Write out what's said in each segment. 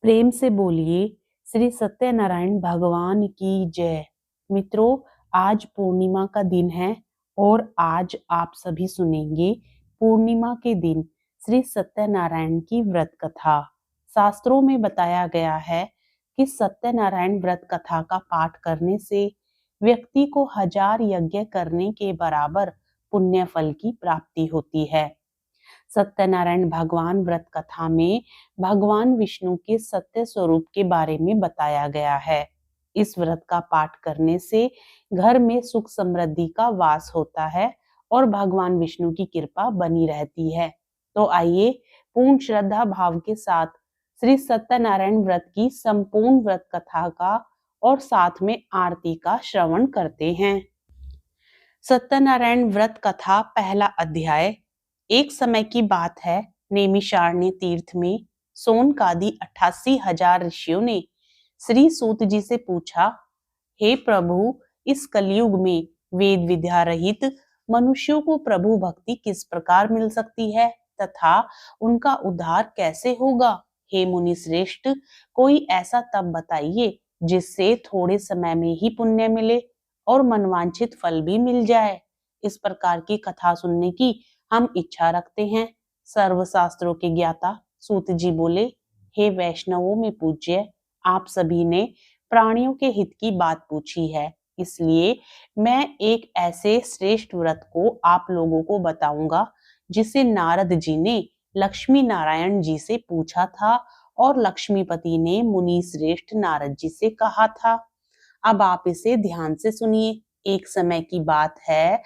प्रेम से बोलिए श्री सत्यनारायण भगवान की जय। मित्रों, आज पूर्णिमा का दिन है और आज आप सभी सुनेंगे पूर्णिमा के दिन श्री सत्यनारायण की व्रत कथा। शास्त्रों में बताया गया है कि सत्यनारायण व्रत कथा का पाठ करने से व्यक्ति को 1000 यज्ञ करने के बराबर पुण्य फल की प्राप्ति होती है। सत्यनारायण भगवान व्रत कथा में भगवान विष्णु के सत्य स्वरूप के बारे में बताया गया है। इस व्रत का पाठ करने से घर में सुख समृद्धि का वास होता है और भगवान विष्णु की कृपा बनी रहती है। तो आइए पूर्ण श्रद्धा भाव के साथ श्री सत्यनारायण व्रत की संपूर्ण व्रत कथा का और साथ में आरती का श्रवण करते हैं। सत्यनारायण व्रत कथा पहला अध्याय। एक समय की बात है, नैमिषारण्य तीर्थ में सोनकादि 88,000 ऋषियों ने श्री सूत जी से पूछा, हे प्रभु, इस कलयुग में वेद विद्या रहित मनुष्यों को प्रभु भक्ति किस प्रकार मिल सकती है तथा उनका उद्धार कैसे होगा? हे मुनि श्रेष्ठ, कोई ऐसा तप बताइए जिससे थोड़े समय में ही पुण्य मिले और मनवांछित फल भी मिल जाए। इस प्रकार की कथा सुनने की हम इच्छा रखते हैं। सर्वशास्त्रों के ज्ञाता सूत जी बोले, हे वैष्णवों में पूज्य, आप सभी ने प्राणियों के हित की बात पूछी है, इसलिए मैं एक ऐसे श्रेष्ठ व्रत को आप लोगों को बताऊंगा जिसे नारद जी ने लक्ष्मी नारायण जी से पूछा था और लक्ष्मीपति ने मुनि श्रेष्ठ नारद जी से कहा था। अब आप इसे ध्यान से सुनिए। एक समय की बात है,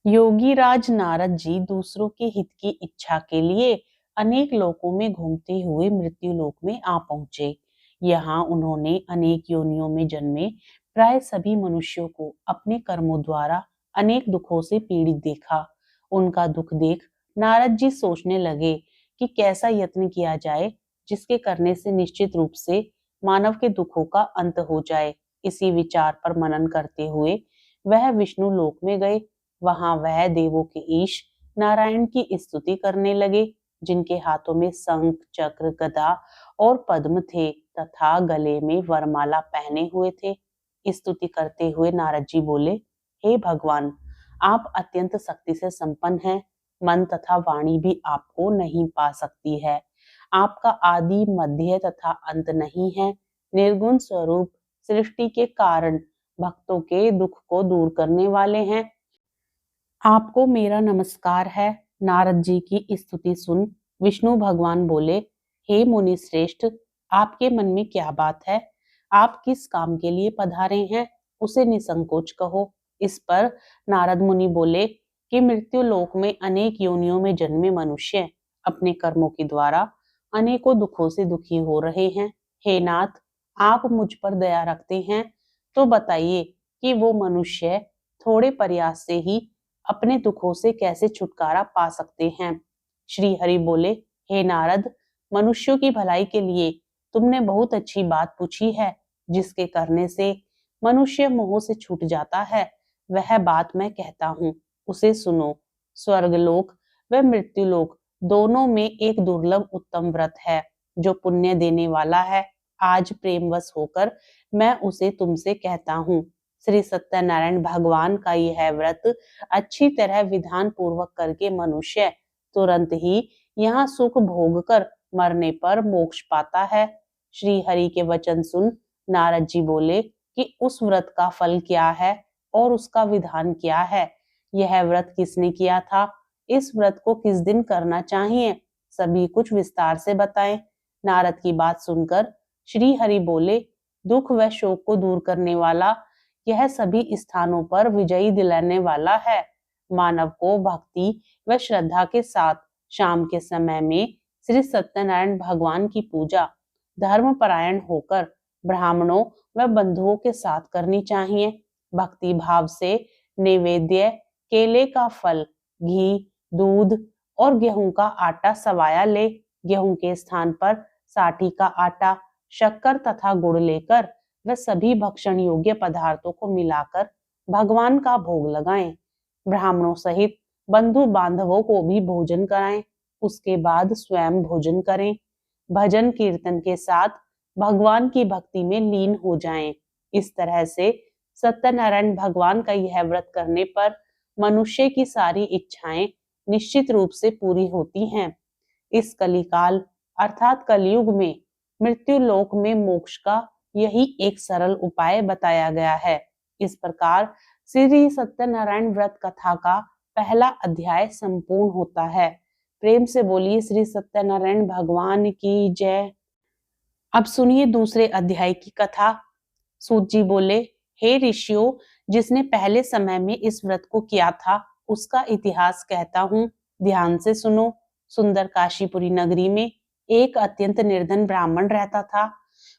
योगी राज नारद जी दूसरों के हित की इच्छा के लिए अनेक लोकों में घूमते हुए मृत्यु लोक में आ पहुंचे। यहाँ उन्होंने अनेक योनियों में जन्मे प्राय सभी मनुष्यों को अपने कर्मों द्वारा अनेक दुखों से पीड़ित देखा। उनका दुख देख नारद जी सोचने लगे कि कैसा यत्न किया जाए जिसके करने से निश्चित रूप से मानव के दुखों का अंत हो जाए। इसी विचार पर मनन करते हुए वह विष्णु लोक में गए। वहां वह देवों के ईश नारायण की स्तुति करने लगे, जिनके हाथों में शंख चक्र गदा और पद्म थे तथा गले में वरमाला पहने हुए थे। स्तुति करते हुए नारद जी बोले, हे भगवान, आप अत्यंत शक्ति से संपन्न हैं। मन तथा वाणी भी आपको नहीं पा सकती है। आपका आदि मध्य तथा अंत नहीं है। निर्गुण स्वरूप सृष्टि के कारण भक्तों के दुख को दूर करने वाले हैं। आपको मेरा नमस्कार है। नारद जी की स्तुति सुन विष्णु भगवान बोले, हे मुनि श्रेष्ठ, आपके मन में क्या बात है? आप किस काम के लिए पधारे हैं, उसे निसंकोच कहो। इस पर नारद मुनि बोले कि मृत्यु लोक में अनेक योनियों में जन्मे मनुष्य अपने कर्मों के द्वारा अनेकों दुखों से दुखी हो रहे हैं। हे नाथ, आप मुझ पर दया रखते हैं तो बताइए कि वो मनुष्य थोड़े प्रयास से ही अपने दुखों से कैसे छुटकारा पा सकते हैं। श्री हरि बोले, हे नारद, मनुष्यों की भलाई के लिए तुमने बहुत अच्छी बात पूछी है। जिसके करने से मनुष्य मोह से छूट जाता है, वह बात मैं कहता हूँ, उसे सुनो। स्वर्गलोक व मृत्युलोक दोनों में एक दुर्लभ उत्तम व्रत है जो पुण्य देने वाला है। आज प्रेमवश होकर मैं उसे तुमसे कहता हूँ। श्री सत्यनारायण भगवान का यह व्रत अच्छी तरह विधान पूर्वक करके मनुष्य तुरंत ही यहाँ सुख भोग कर मरने पर मोक्ष पाता है। श्री हरि के वचन सुन नारद जी बोले कि उस व्रत का फल क्या है और उसका विधान क्या है? यह व्रत किसने किया था? इस व्रत को किस दिन करना चाहिए? सभी कुछ विस्तार से बताएं। नारद की बात सुनकर श्री हरि बोले, दुख व शोक को दूर करने वाला, यह सभी स्थानों पर विजयी दिलाने वाला है। मानव को भक्ति व श्रद्धा के साथ शाम के समय में श्री सत्यनारायण भगवान की पूजा धर्मपरायण होकर ब्राह्मणों व बंधुओं के साथ करनी चाहिए। भक्ति भाव से नैवेद्य केले का फल, घी, दूध और गेहूं का आटा सवाया ले। गेहूं के स्थान पर साठी का आटा, शक्कर तथा गुड़ लेकर व सभी भक्षण योग्य पदार्थों को मिलाकर भगवान का भोग लगाएं। ब्राह्मणों सहित बंधु बांधवों को भी भोजन कराएं। उसके बाद स्वयं भोजन करें। भजन कीर्तन के साथ भगवान की भक्ति में लीन हो जाएं। इस तरह से सत्यनारायण भगवान का यह व्रत करने पर मनुष्य की सारी इच्छाएं निश्चित रूप से पूरी होती हैं। इस कलिकाल अर्थात कलयुग में मृत्यु लोक में मोक्ष का यही एक सरल उपाय बताया गया है। इस प्रकार श्री सत्यनारायण व्रत कथा का पहला अध्याय संपूर्ण होता है। प्रेम से बोलिए श्री सत्यनारायण भगवान की जय। अब सुनिए दूसरे अध्याय की कथा। सूत जी बोले, हे ऋषियों, जिसने पहले समय में इस व्रत को किया था उसका इतिहास कहता हूँ, ध्यान से सुनो। सुंदर काशीपुरी नगरी में एक अत्यंत निर्धन ब्राह्मण रहता था।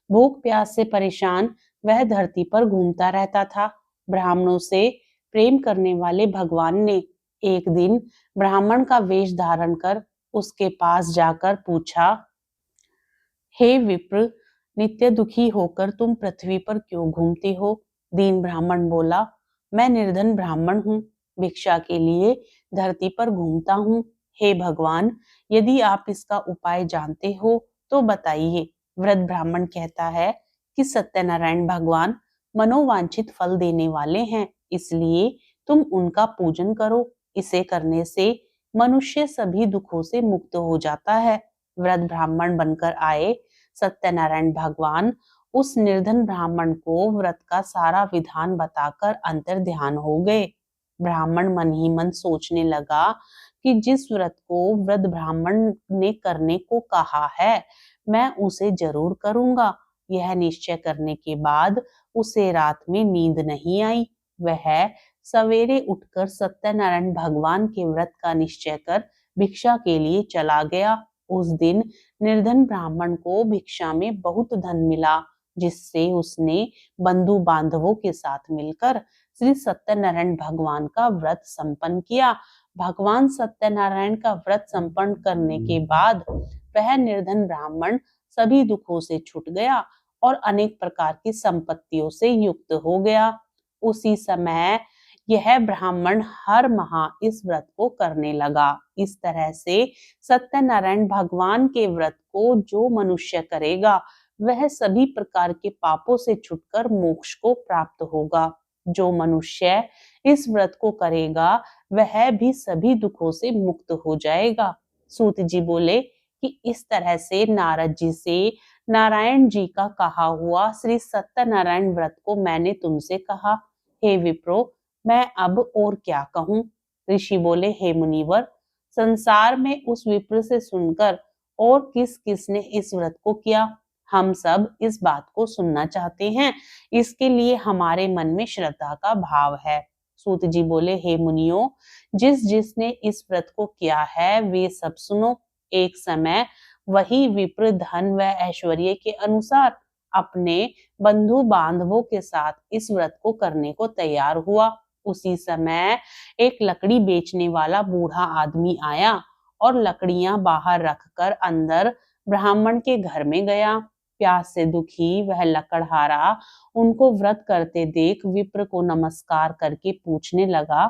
भूख प्यास से परेशान वह धरती पर घूमता रहता था। ब्राह्मणों से प्रेम करने वाले भगवान ने एक दिन ब्राह्मण का वेश धारण कर उसके पास जाकर पूछा, हे विप्र, नित्य दुखी होकर तुम पृथ्वी पर क्यों घूमते हो? दीन ब्राह्मण बोला, मैं निर्धन ब्राह्मण हूँ, भिक्षा के लिए धरती पर घूमता हूँ। हे भगवान, यदि आप इसका उपाय जानते हो तो बताइए। वृद्ध ब्राह्मण कहता है कि सत्यनारायण भगवान मनोवांछित फल देने वाले हैं, इसलिए तुम उनका पूजन करो। इसे करने से मनुष्य सभी दुखों से मुक्त हो जाता है। वृद्ध ब्राह्मण बनकर आए सत्यनारायण भगवान उस निर्धन ब्राह्मण को व्रत का सारा विधान बताकर अंतर ध्यान हो गए। ब्राह्मण मन ही मन सोचने लगा कि जिस व्रत को वृद्ध ब्राह्मण ने करने को कहा है मैं उसे जरूर करूंगा। यह निश्चय करने के बाद उसे रात में नींद नहीं आई। वह सवेरे उठकर सत्यनारायण भगवान के व्रत का निश्चय कर भिक्षा के लिए चला गया। उस दिन निर्धन ब्राह्मण को भिक्षा में बहुत धन मिला, जिससे उसने बंधु बांधवों के साथ मिलकर श्री सत्यनारायण भगवान का व्रत संपन्न किया। भगवान सत्यनारायण का व्रत संपन्न करने के बाद वह निर्धन ब्राह्मण सभी दुखों से छूट गया और अनेक प्रकार की संपत्तियों से युक्त हो गया। उसी समय यह ब्राह्मण हर माह इस व्रत को करने लगा। इस तरह से सत्यनारायण भगवान के व्रत को जो मनुष्य करेगा वह सभी प्रकार के पापों से छुटकर मोक्ष को प्राप्त होगा। जो मनुष्य इस व्रत को करेगा वह भी सभी दुखों से मुक्त हो जाएगा। सूत जी बोले कि इस तरह से नारद जी से नारायण जी का कहा हुआ श्री सत्यनारायण व्रत को मैंने तुमसे कहा। हे विप्रो, मैं अब और क्या कहूँ? ऋषि बोले, हे मुनिवर, संसार में उस विप्र से सुनकर और किस किस ने इस व्रत को किया, हम सब इस बात को सुनना चाहते हैं। इसके लिए हमारे मन में श्रद्धा का भाव है। सूत जी बोले, हे मुनियों, जिस जिसने इस व्रत को किया है वे सब सुनो। एक समय वही विप्र धन व ऐश्वर्य के अनुसार अपने बंधु बांधवों के साथ इस व्रत को करने को तैयार हुआ। उसी समय एक लकड़ी बेचने वाला बूढ़ा आदमी आया और लकड़ियां बाहर रखकर अंदर ब्राह्मण के घर में गया। प्यास से दुखी वह लकड़हारा उनको व्रत करते देख विप्र को नमस्कार करके पूछने लगा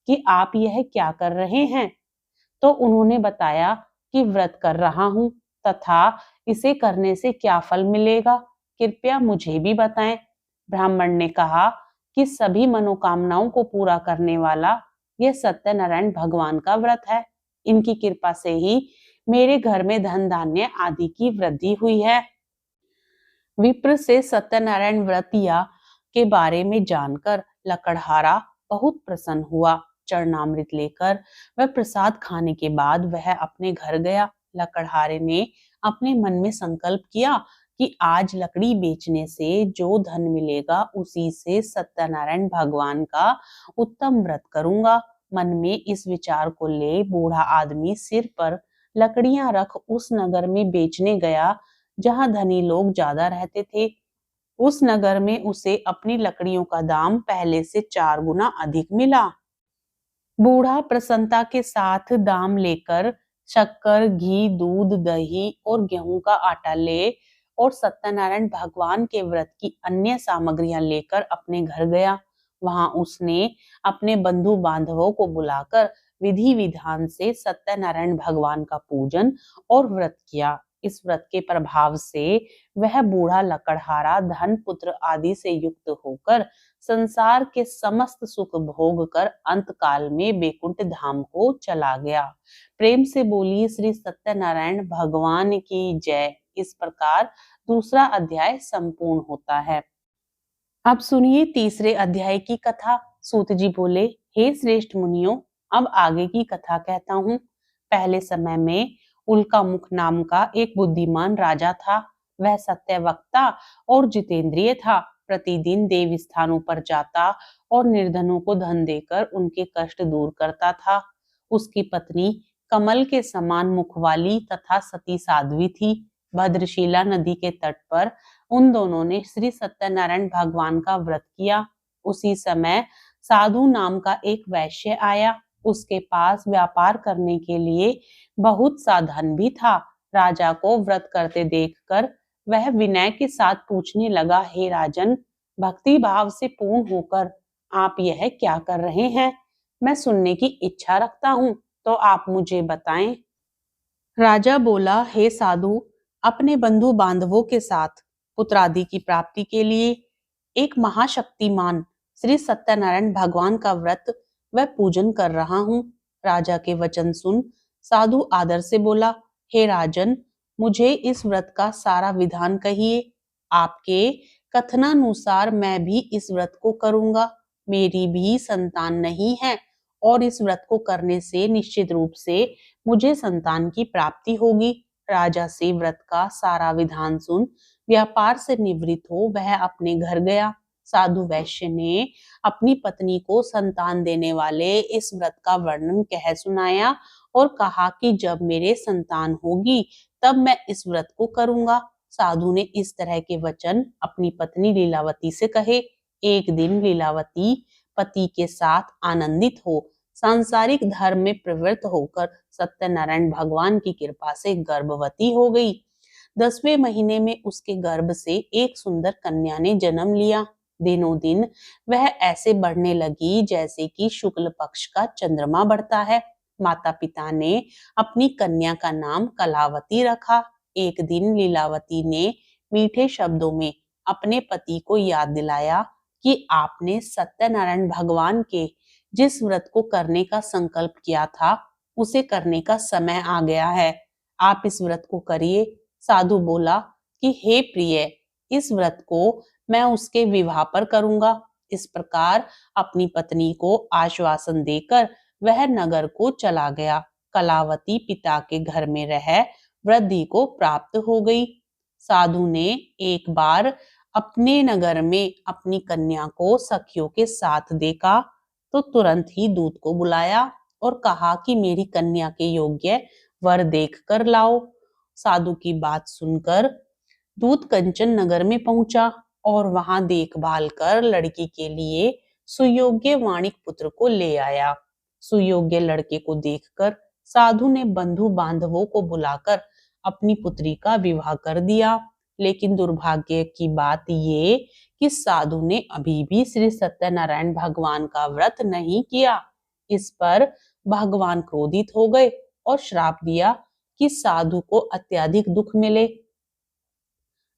कि आप यह क्या कर रहे हैं? तो उन्होंने बताया कि व्रत कर रहा हूं तथा इसे करने से क्या फल मिलेगा, कृपया मुझे भी बताएं। ब्राह्मण ने कहा कि सभी मनोकामनाओं को पूरा करने वाला यह सत्यनारायण भगवान का व्रत है। इनकी कृपा से ही मेरे घर में धन धान्य आदि की वृद्धि हुई है। विप्र से सत्यनारायण व्रतिया के बारे में जानकर लकड़हारा बहुत प्रसन्न हुआ। चरणामृत लेकर वह प्रसाद खाने के बाद वह अपने घर गया। लकड़हारे ने अपने मन में संकल्प किया कि आज लकड़ी बेचने से जो धन मिलेगा उसी से सत्यनारायण भगवान का उत्तम व्रत करूंगा। मन में इस विचार को ले बूढ़ा आदमी सिर पर लकड़ियां रख उस नगर में बेचने गया जहां धनी लोग ज्यादा रहते थे। उस नगर में उसे अपनी लकड़ियों का दाम पहले से 4 गुना अधिक मिला। बूढ़ा प्रसन्नता के साथ दाम लेकर शक्कर, घी, दूध, दही और गेहूं का आटा ले और सत्यनारायण भगवान के व्रत की अन्य सामग्रियां लेकर अपने घर गया। वहां उसने अपने बंधु बांधवों को बुलाकर विधि विधान से सत्यनारायण भगवान का पूजन और व्रत किया। इस व्रत के प्रभाव से वह बूढ़ा लकड़हारा धन पुत्र आदि से युक्त होकर संसार के समस्त सुख भोग कर अंत काल में बैकुंठ धाम को चला गया। प्रेम से बोली श्री सत्यनारायण भगवान की जय। इस प्रकार दूसरा अध्याय संपूर्ण होता है। अब सुनिए तीसरे अध्याय की कथा। सूत जी बोले, हे श्रेष्ठ मुनियों, अब आगे की कथा कहता हूँ। पहले समय में उल्कामुख नाम का एक बुद्धिमान राजा था। वह सत्यवक्ता और जितेंद्रिय था। प्रतिदिन देव स्थानों पर जाता और निर्धनों को धन देकर उनके कष्ट दूर करता था। उसकी पत्नी कमल के समान मुख वाली तथा सती साध्वी थी। भद्रशिला नदी के तट पर उन दोनों ने श्री सत्यनारायण भगवान का व्रत किया। उसी समय साधु नाम का एक वैश्य आया। उसके पास व्यापार करने के लिए बहुत सा धन भी था। राजा को व्रत करते देखकर वह विनय के साथ पूछने लगा, हे राजन, भक्ति भाव से पूर्ण होकर आप यह क्या कर रहे हैं? मैं सुनने की इच्छा रखता हूँ, तो आप मुझे बताएं। राजा बोला, हे साधु, अपने बंधु बांधवों के साथ पुत्रादि की प्राप्ति के लिए एक महाशक्तिमान श्री सत्यनारायण भगवान का व्रत व पूजन कर रहा हूँ। राजा के वचन सुन साधु आदर से बोला, हे राजन, मुझे इस व्रत का सारा विधान कहिए। आपके कथनानुसार मैं भी इस व्रत को करूंगा। मेरी भी संतान नहीं है और इस व्रत को करने से निश्चित रूप से मुझे संतान की प्राप्ति होगी। राजा से व्रत का सारा विधान सुन व्यापार से निवृत्त हो वह अपने घर गया। साधु वैश्य ने अपनी पत्नी को संतान देने वाले इस व्रत का वर्णन कह सुनाया और कहा कि जब मेरे संतान होगी तब मैं इस व्रत को करूंगा। साधु ने इस तरह के वचन अपनी पत्नी लीलावती से कहे। एक दिन लीलावती पति के साथ आनंदित हो सांसारिक धर्म में प्रवृत्त होकर सत्यनारायण भगवान की कृपा से गर्भवती हो गई। 10वें महीने में उसके गर्भ से एक सुंदर कन्या ने जन्म लिया। दिनों दिन वह ऐसे बढ़ने लगी जैसे कि शुक्ल पक्ष का चंद्रमा बढ़ता है। माता पिता ने अपनी कन्या का नाम कलावती रखा। एक दिन लीलावती ने मीठे शब्दों में अपने पति को याद दिलाया कि आपने सत्यनारायण भगवान के जिस व्रत को करने का संकल्प किया था उसे करने का समय आ गया है। आप इस व्रत को करिए। साधु बोला कि हे प्रिय, इस व्रत को मैं उसके विवाह पर करूंगा। इस प्रकार अपनी पत्नी को आश्वासन देकर वह नगर को चला गया। कलावती पिता के घर में रह वृद्धि को प्राप्त हो गई। साधु ने एक बार अपने नगर में अपनी कन्या को सखियों के साथ देखा तो तुरंत ही दूत को बुलाया और कहा कि मेरी कन्या के योग्य वर देख कर लाओ। साधु की बात सुनकर दूत कंचन नगर में पहुंचा और वहां देखभाल कर लड़की के लिए सुयोग्य वाणिक पुत्र को ले आया। सुयोग्य लड़के को देखकर साधु ने बंधु बांधवों को बुलाकर अपनी पुत्री का विवाह कर दिया। लेकिन दुर्भाग्य की बात ये कि साधु ने अभी भी श्री सत्यनारायण भगवान का व्रत नहीं किया। इस पर भगवान क्रोधित हो गए और श्राप दिया कि साधु को अत्यधिक दुख मिले।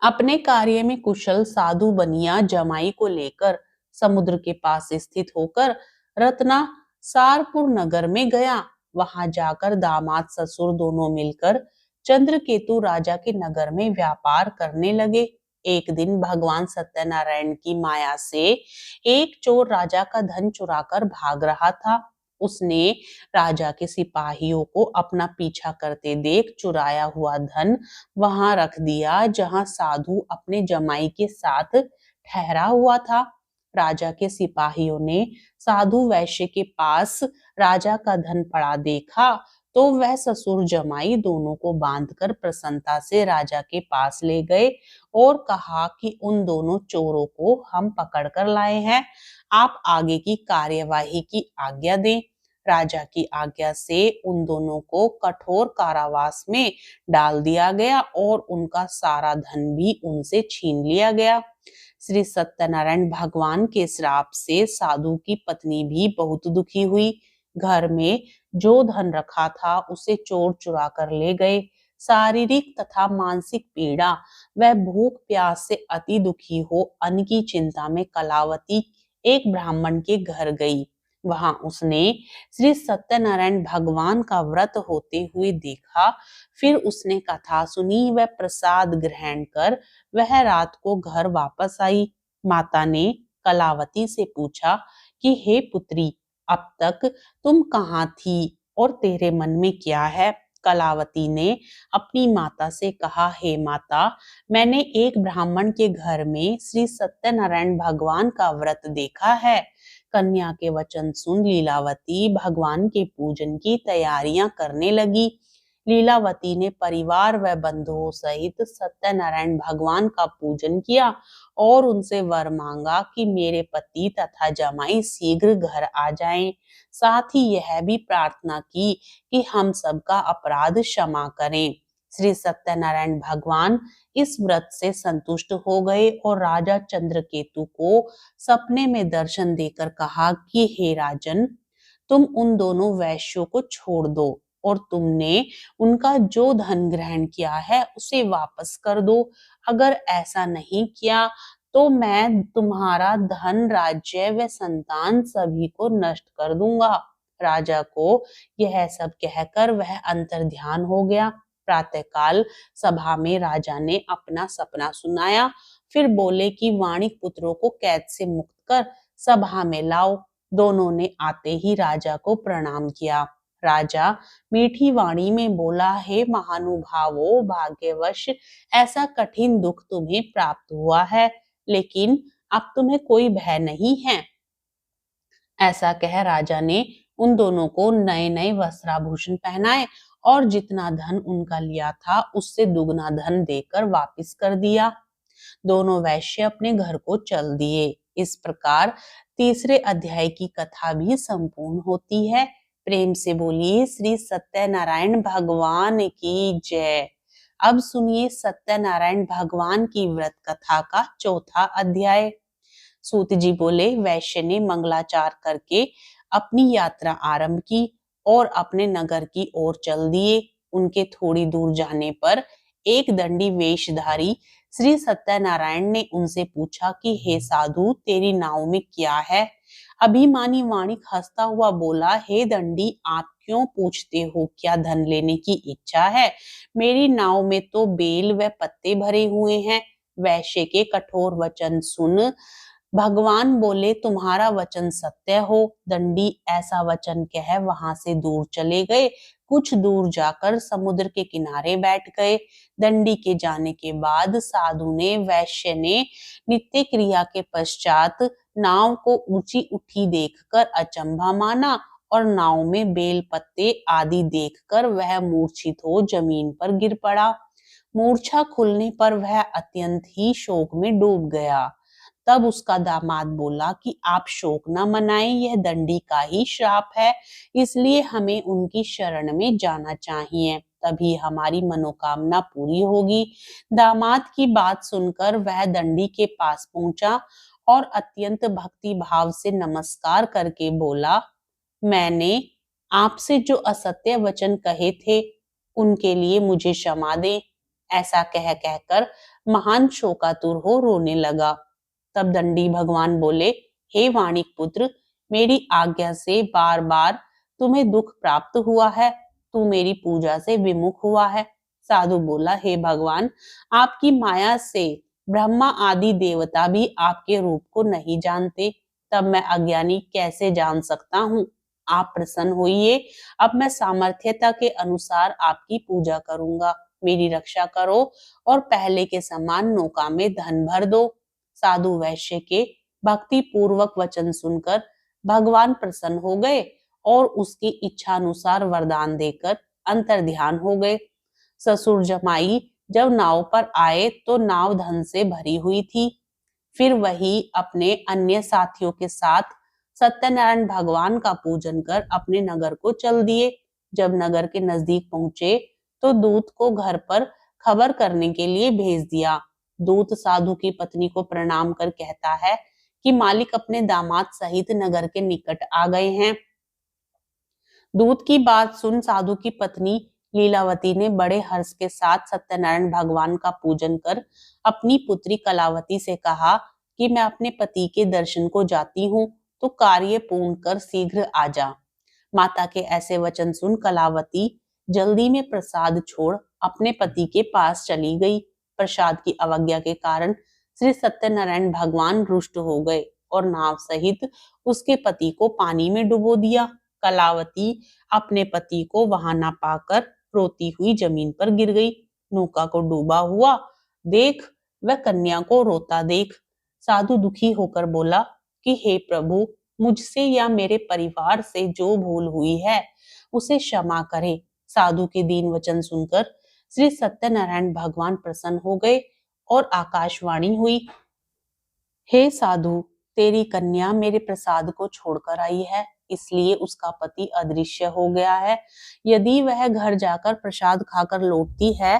अपने कार्य में कुशल साधु बनिया जमाई को लेकर समुद्र के पास स्थित होकर रत्ना सारपुर नगर में गया। वहां जाकर दामाद ससुर दोनों मिलकर चंद्रकेतु राजा के नगर में व्यापार करने लगे। एक दिन भगवान सत्यनारायण की माया से एक चोर राजा का धन चुराकर भाग रहा था। उसने राजा के सिपाहियों को अपना पीछा करते देख चुराया हुआ धन वहां रख दिया जहां साधु अपने जमाई के साथ ठहरा हुआ था। राजा के सिपाहियों ने साधु वैश्य के पास राजा का धन पड़ा देखा तो वह ससुर जमाई दोनों को बांधकर प्रसन्नता से राजा के पास ले गए और कहा कि उन दोनों चोरों को हम पकड़ कर लाए हैं, आप आगे की कार्यवाही की आज्ञा दें। राजा की आज्ञा से उन दोनों को कठोर कारावास में डाल दिया गया और उनका सारा धन भी उनसे छीन लिया गया। श्री सत्यनारायण भगवान के श्राप से साधु की पत्नी भी बहुत दुखी हुई। घर में जो धन रखा था उसे चोर चुरा कर ले गए। शारीरिक तथा मानसिक पीड़ा व भूख प्यास से अति दुखी हो अन्न की चिंता में कलावती एक ब्राह्मण के घर गई। वहां उसने श्री सत्यनारायण भगवान का व्रत होते हुए देखा। फिर उसने कथा सुनी व प्रसाद ग्रहण कर वह रात को घर वापस आई। माता ने कलावती से पूछा कि हे पुत्री, अब तक तुम कहाँ थी और तेरे मन में क्या है? कलावती ने अपनी माता से कहा, हे माता, मैंने एक ब्राह्मण के घर में श्री सत्यनारायण भगवान का व्रत देखा है। कन्या के वचन सुन लीलावती भगवान के पूजन की तैयारियां करने लगी। लीलावती ने परिवार व बंधुओं सहित सत्यनारायण भगवान का पूजन किया और उनसे वर मांगा कि मेरे पति तथा जमाई शीघ्र घर आ जाएं। साथ ही यह भी प्रार्थना की कि हम सबका अपराध क्षमा करें। श्री सत्यनारायण भगवान इस व्रत से संतुष्ट हो गए और राजा चंद्रकेतु को सपने में दर्शन देकर कहा कि हे राजन, तुम उन दोनों वैश्यों को छोड़ दो और तुमने उनका जो धन ग्रहण किया है उसे वापस कर दो। अगर ऐसा नहीं किया तो मैं तुम्हारा धन, राज्य व संतान सभी को नष्ट कर दूंगा। राजा को यह सब कहकर वह अंतर्ध्यान हो गया। प्रातःकाल सभा में राजा ने अपना सपना सुनाया। फिर बोले कि वाणिक पुत्रों को कैद से मुक्त कर सभा में लाओ। दोनों ने आते ही राजा को प्रणाम किया। राजा मीठी वाणी में बोला, हे महानुभावों, भाग्यवश ऐसा कठिन दुख तुम्हें प्राप्त हुआ है, लेकिन अब तुम्हें कोई भय नहीं है। ऐसा कह राजा ने उन दोनों को नए नए वस्त्राभूषण पहनाए और जितना धन उनका लिया था उससे दुगना धन देकर वापिस कर दिया। दोनों वैश्य अपने घर को चल दिए। इस प्रकार तीसरे अध्याय की कथा भी संपूर्ण होती है। प्रेम से बोलिए श्री सत्यनारायण भगवान की जय। अब सुनिए सत्यनारायण भगवान की व्रत कथा का चौथा अध्याय। सूत जी बोले, वैश्य ने मंगलाचार करके अपनी यात्रा आरंभ की और अपने नगर की ओर चल दिए। उनके थोड़ी दूर जाने पर एक दंडी वेशधारी श्री सत्यनारायण ने उनसे पूछा कि हे साधु, तेरी नाव में क्या है? अभिमानी वाणिक हंसता हुआ बोला, हे दंडी, आप क्यों पूछते हो? क्या धन लेने की इच्छा है? मेरी नाव में तो बेल व पत्ते भरे हुए हैं। वैश्य के कठोर वचन सुन भगवान बोले, तुम्हारा वचन सत्य हो। दंडी ऐसा वचन कह वहां से दूर चले गए। कुछ दूर जाकर समुद्र के किनारे बैठ गए। दंडी के जाने के बाद साधु ने, वैश्य ने नित्य क्रिया के पश्चात नाव को ऊंची उठी देखकर अचंभा माना और नाव में बेल पत्ते आदि देखकर वह मूर्छित हो जमीन पर गिर पड़ा। मूर्छा खुलने पर वह अत्यंत ही शोक में डूब गया। तब उसका दामाद बोला कि आप शोक न मनाएं, यह दंडी का ही श्राप है, इसलिए हमें उनकी शरण में जाना चाहिए, तभी हमारी मनोकामना पूरी होगी। दामाद की बात सुनकर वह दंडी के पास पहुंचा और अत्यंत भक्ति भाव से नमस्कार करके बोला, मैंने आपसे जो असत्य वचन कहे थे उनके लिए मुझे क्षमा दें। ऐसा कह कहकर महान शोकातुर हो रोने लगा। तब दंडी भगवान बोले, हे वाणिक पुत्र, मेरी आज्ञा से बार बार तुम्हें दुख प्राप्त हुआ है। तू मेरी पूजा से विमुख हुआ है। साधु बोला, हे भगवान, आपकी माया से ब्रह्मा आदि देवता भी आपके रूप को नहीं जानते, तब मैं अज्ञानी कैसे जान सकता हूँ? आप प्रसन्न होइए, अब मैं सामर्थ्यता के अनुसार आपकी पूजा करूंगा। मेरी रक्षा करो और पहले के समान नौका में धन भर दो। साधु वैश्य के भक्ति पूर्वक वचन सुनकर भगवान प्रसन्न हो गए और उसकी इच्छा अनुसार वरदान देकर अंतर्ध्यान हो गए। ससुर जमाई जब नाव पर आए तो नाव धन से भरी हुई थी। फिर वही अपने अन्य साथियों के साथ सत्यनारायण भगवान का पूजन कर अपने नगर को चल दिए। जब नगर के नजदीक पहुंचे तो दूत को घर पर खबर करने के लिए भेज दिया। दूत साधु की पत्नी को प्रणाम कर कहता है कि मालिक अपने दामाद सहित नगर के निकट आ गए हैं। दूत की बात सुन साधु की पत्नी लीलावती ने बड़े हर्ष के साथ सत्यनारायण भगवान का पूजन कर अपनी पुत्री कलावती से कहा कि मैं अपने पति के दर्शन को जाती हूँ, तो कार्य पूर्ण कर शीघ्र आ जा। माता के ऐसे वचन सुन कलावती जल्दी में प्रसाद छोड़ अपने पति के पास चली गई। प्रसाद की अवज्ञा के कारण श्री सत्यनारायण भगवान रुष्ट हो गए और नाव सहित उसके पति को पानी में डुबो दिया। कलावती अपने पति को वहां न पाकर रोती हुई जमीन पर गिर गई। नौका को डूबा हुआ देख वह कन्या को रोता देख साधु दुखी होकर बोला कि हे प्रभु, मुझसे या मेरे परिवार से जो भूल हुई है उसे क्षमा करे। साधु के दीन वचन सुनकर श्री सत्यनारायण भगवान प्रसन्न हो गए और आकाशवाणी हुई, हे साधु, तेरी कन्या मेरे प्रसाद को छोड़कर आई है, इसलिए उसका पति अदृश्य हो गया है। यदि वह घर जाकर प्रसाद खाकर लौटती है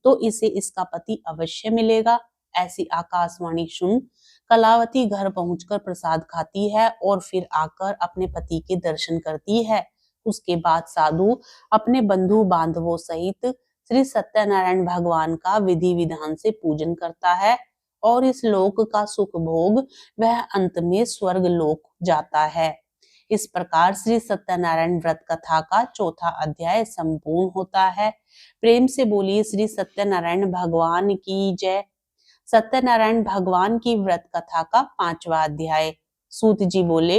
तो इसे इसका पति अवश्य मिलेगा। ऐसी आकाशवाणी सुन कलावती घर पहुंचकर प्रसाद खाती है और फिर आकर अपने पति के दर्शन करती है। उसके बाद साधु अपने बंधु बांधवों सहित श्री सत्यनारायण भगवान का विधि विधान से पूजन करता है और इस लोक का सुख भोग वह अंत में स्वर्ग लोक जाता है। इस प्रकार श्री सत्यनारायण व्रत कथा का चौथा अध्याय संपूर्ण होता है। प्रेम से बोलिए श्री सत्यनारायण भगवान की जय। सत्यनारायण भगवान की व्रत कथा का 5वां अध्याय। सूत जी बोले,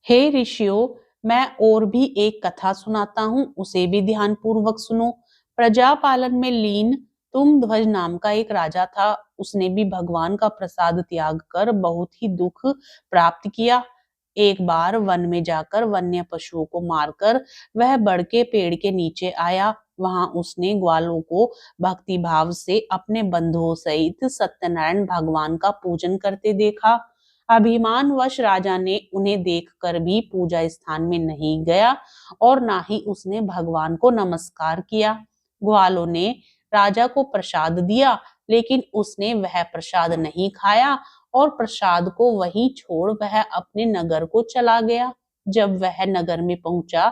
हे ऋषियों, मैं और भी एक कथा सुनाता हूँ, उसे भी ध्यान पूर्वक सुनो। प्रजा पालन में लीन तुंगध्वज नाम का एक राजा था। उसने भी भगवान का प्रसाद त्याग कर बहुत ही दुख प्राप्त किया। एक बार वन में जाकर वन्य पशुओं को मारकर वह बड़ के पेड़ के नीचे आया। वहां उसने ग्वालों को भक्ति भाव से अपने बंधुओं सहित सत्यनारायण भगवान का पूजन करते देखा। अभिमानवश राजा ने उन्हें देखकर भी पूजा स्थान में नहीं गया और ना ही उसने भगवान को नमस्कार किया। ग्वालों ने राजा को प्रसाद दिया, लेकिन उसने वह प्रसाद नहीं खाया और प्रसाद को वहीं छोड़ वह अपने नगर को चला गया। जब वह नगर में पहुंचा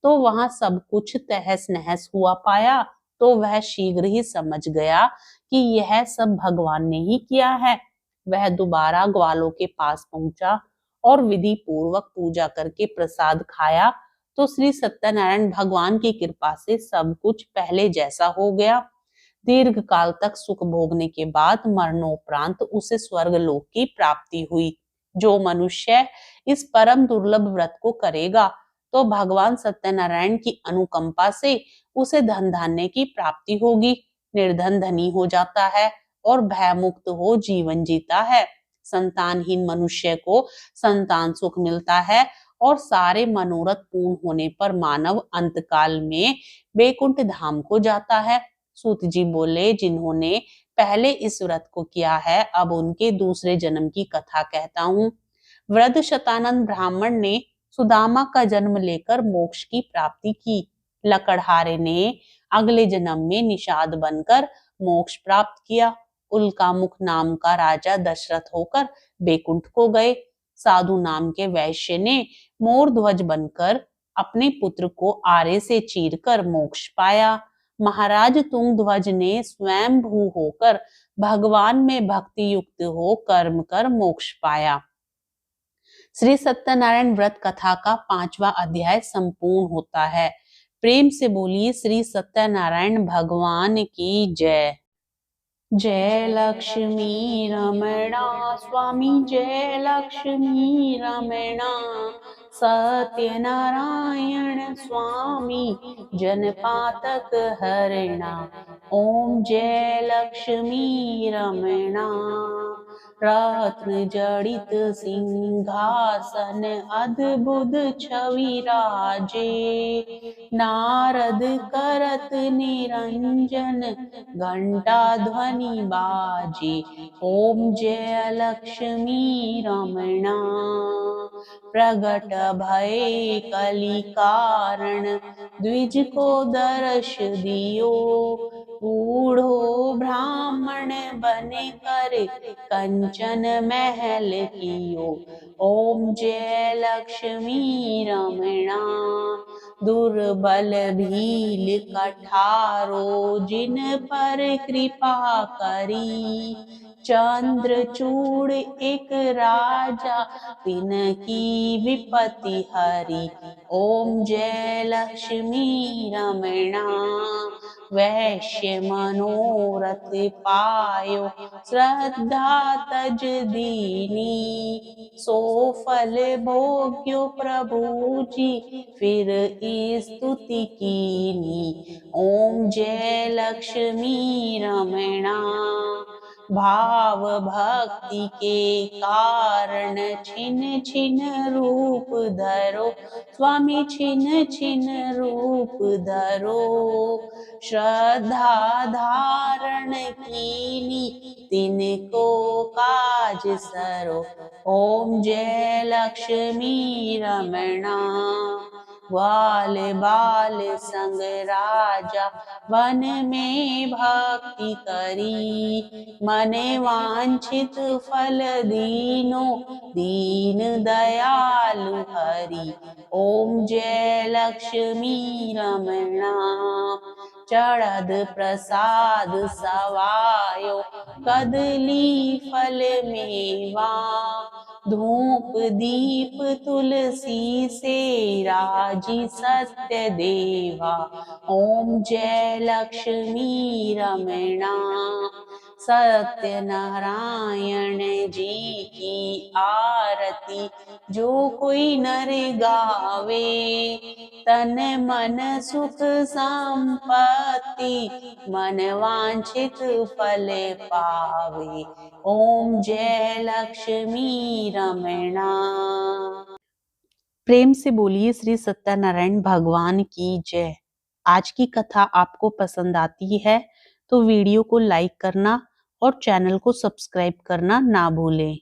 तो वहां सब कुछ तहस नहस हुआ पाया, तो वह शीघ्र ही समझ गया कि यह सब भगवान ने ही किया है। वह दोबारा ग्वालों के पास पहुंचा और विधि पूर्वक पूजा करके प्रसाद खाया, तो श्री सत्यनारायण भगवान की कृपा से सब कुछ पहले जैसा हो गया। दीर्घ काल तक सुख भोगने के बाद मरणोपरांत उसे स्वर्ग लोक की प्राप्ति हुई। जो मनुष्य इस परम दुर्लभ व्रत को करेगा तो भगवान सत्यनारायण की अनुकंपा से उसे धन धान्य की प्राप्ति होगी। निर्धन धनी हो जाता है और भयमुक्त हो जीवन जीता है। संतानहीन मनुष्य को संतान सुख मिलता है और सारे मनोरथ पूर्ण होने पर मानव अंतकाल में वैकुंठ धाम को जाता है। सूत जी बोले, जिन्होंने पहले इस व्रत को किया है, अब उनके दूसरे जन्म की कथा कहता हूँ। वृद्ध शतानंद ब्राह्मण ने सुदामा का जन्म लेकर मोक्ष की प्राप्ति की। लकड़हारे ने अगले जन्म में निषाद बनकर मोक्ष प्राप्त किया। उल्कामुख नाम का राजा दशरथ होकर बैकुंठ को गए। साधु नाम के वैश्य ने मोर ध्वज बनकर अपने पुत्र को आरे से चीरकर मोक्ष पाया। महाराज तुंगध्वज ने स्वयं भू होकर भगवान में भक्ति युक्त हो कर्म कर मोक्ष पाया। श्री सत्यनारायण व्रत कथा का 5वां अध्याय संपूर्ण होता है। प्रेम से बोलिए श्री सत्यनारायण भगवान की जय। जय लक्ष्मी रमणा स्वामी, जय लक्ष्मी रमणा। सत्यनारायण स्वामी जनपातक हरणा। ओम जय लक्ष्मी रमणा। रत्न जड़ित सिंहासन अद्भुत छवि राजे। नारद करत निरंजन घंटा ध्वनि बाजे। ओम जय लक्ष्मी रमणा। प्रगट भय कली कारण द्विज को दर्श दियो। बूढ़ो ब्राह्मण बने कर कंचन महल कियो। ओम जय लक्ष्मी रमणा। दुर्बल भील कठारो जिन पर कृपा करी। चंद्रचूड़ एक राजा तिन की विपत्ति हरी। ओम जय लक्ष्मी रमणा वैश्य मनोरथ पायो। श्रद्धा तज दीनी सो फल भोग्यो प्रभु जी फिर स्तुति कीनी। ओम जय लक्ष्मी रमणा भाव भक्ति के कारण छिन छिन रूप धरो। स्वामी छिन छिन रूप धरो। श्रद्धा धारण कीनी तिनको काज सरो। ओम जय लक्ष्मी रमणा ग्वाल बाल संग राजा वन में भक्ति करी। मने वांछित फल दीनो दीन दयालु हरि। ओम जय लक्ष्मी रमणा चढ़द प्रसाद सवायो कदली फल मेवा। धूप दीप तुलसी से राजी सत्य देवा। ओम जय लक्ष्मी रमणा सत्यनारायण जी की आरती जो कोई नर गावे। तन मन सुख संपत्ति मन वांछित फल पावे। ओम जय लक्ष्मी रमणा। प्रेम से बोलिए श्री सत्यनारायण भगवान की जय। आज की कथा आपको पसंद आती है तो वीडियो को लाइक करना और चैनल को सब्सक्राइब करना ना भूलें।